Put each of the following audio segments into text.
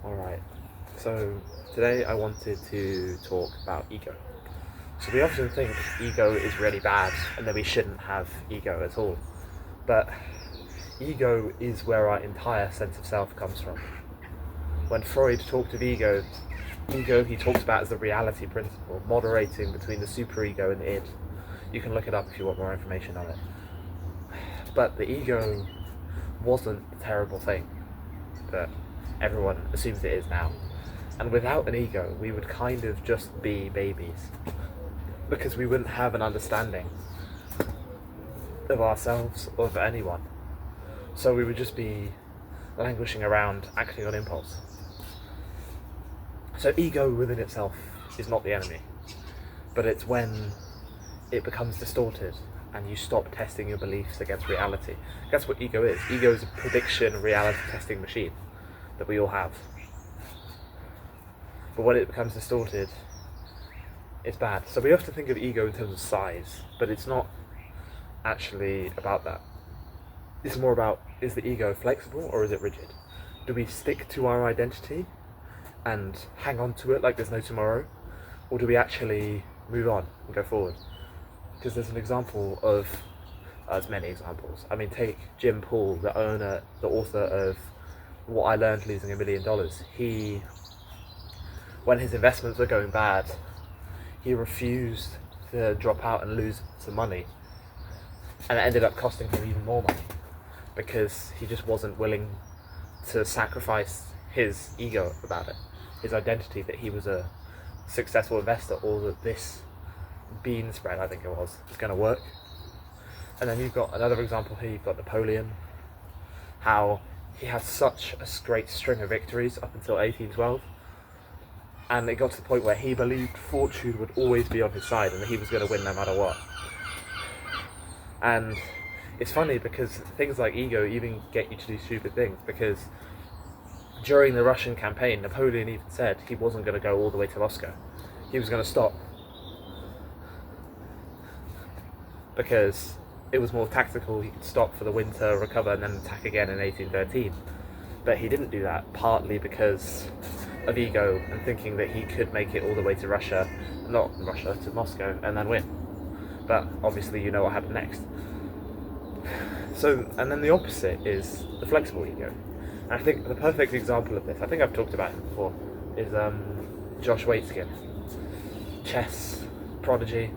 Alright, so today I wanted to talk about ego. So we often think ego is really bad and that we shouldn't have ego at all. But ego is where our entire sense of self comes from. When Freud talked of ego he talked about as the reality principle, moderating between the superego and the id. You can look it up if you want more information on it. But the ego wasn't a terrible thing that everyone assumes it is now. And without an ego, we would kind of just be babies, because we wouldn't have an understanding of ourselves or of anyone. So we would just be languishing around, acting on impulse. So ego within itself is not the enemy, but it's when it becomes distorted and you stop testing your beliefs against reality. That's what ego is. Ego is a prediction reality testing machine that we all have. But when it becomes distorted, it's bad. So we have to think of ego in terms of size, but it's not actually about that. It's more about, is the ego flexible or is it rigid? Do we stick to our identity and hang on to it like there's no tomorrow? Or do we actually move on and go forward? Because there's an example of, there's many examples. I mean, take Jim Poole, the author of What I Learned Losing $1 Million. He, when his investments were going bad, he refused to drop out and lose some money. And it ended up costing him even more money, because he just wasn't willing to sacrifice his ego about it, his identity that he was a successful investor, or that this bean spread, I think it was going to work. And then you've got another example here, you've got Napoleon, how he had such a great string of victories up until 1812, and it got to the point where he believed fortune would always be on his side and that he was going to win no matter what. And it's funny because things like ego even get you to do stupid things, because during the Russian campaign, Napoleon even said he wasn't going to go all the way to Moscow. He was going to stop, because it was more tactical. He could stop for the winter, recover, and then attack again in 1813. But he didn't do that, partly because of ego and thinking that he could make it all the way to Russia, not Russia, to Moscow, and then win. But obviously you know what happened next. So, and then the opposite is the flexible ego. And I think the perfect example of this, I think I've talked about him before, is Josh Waitzkin. Chess prodigy,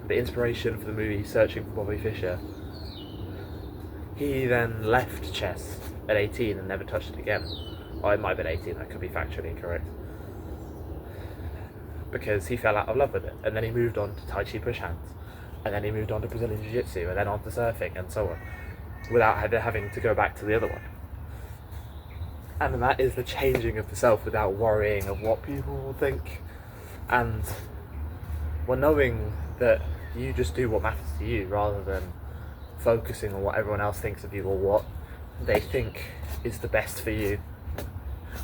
the inspiration for the movie Searching for Bobby Fischer. He then left chess at 18 and never touched it again. Or it might have been 18, that could be factually incorrect. Because he fell out of love with it. And then he moved on to Tai Chi push hands. And then he moved on to Brazilian Jiu-Jitsu, and then on to surfing, and so on, without having to go back to the other one. And that is the changing of the self without worrying of what people will think. And well, knowing that you just do what matters to you, rather than focusing on what everyone else thinks of you, or what they think is the best for you,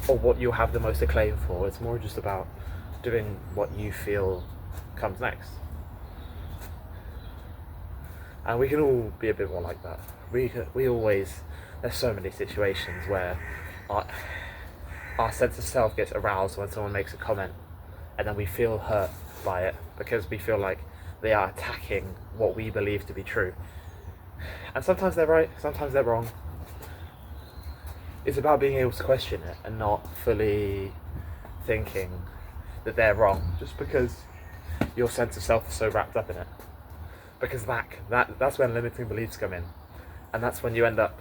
or what you'll have the most acclaim for. It's more just about doing what you feel comes next. And we can all be a bit more like that. We always, there's so many situations where our sense of self gets aroused when someone makes a comment, and then we feel hurt by it because we feel like they are attacking what we believe to be true. And sometimes they're right, sometimes they're wrong. It's about being able to question it and not fully thinking that they're wrong just because your sense of self is so wrapped up in it. Because that's when limiting beliefs come in, and that's when you end up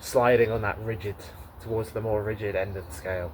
sliding on that rigid, towards the more rigid end of the scale.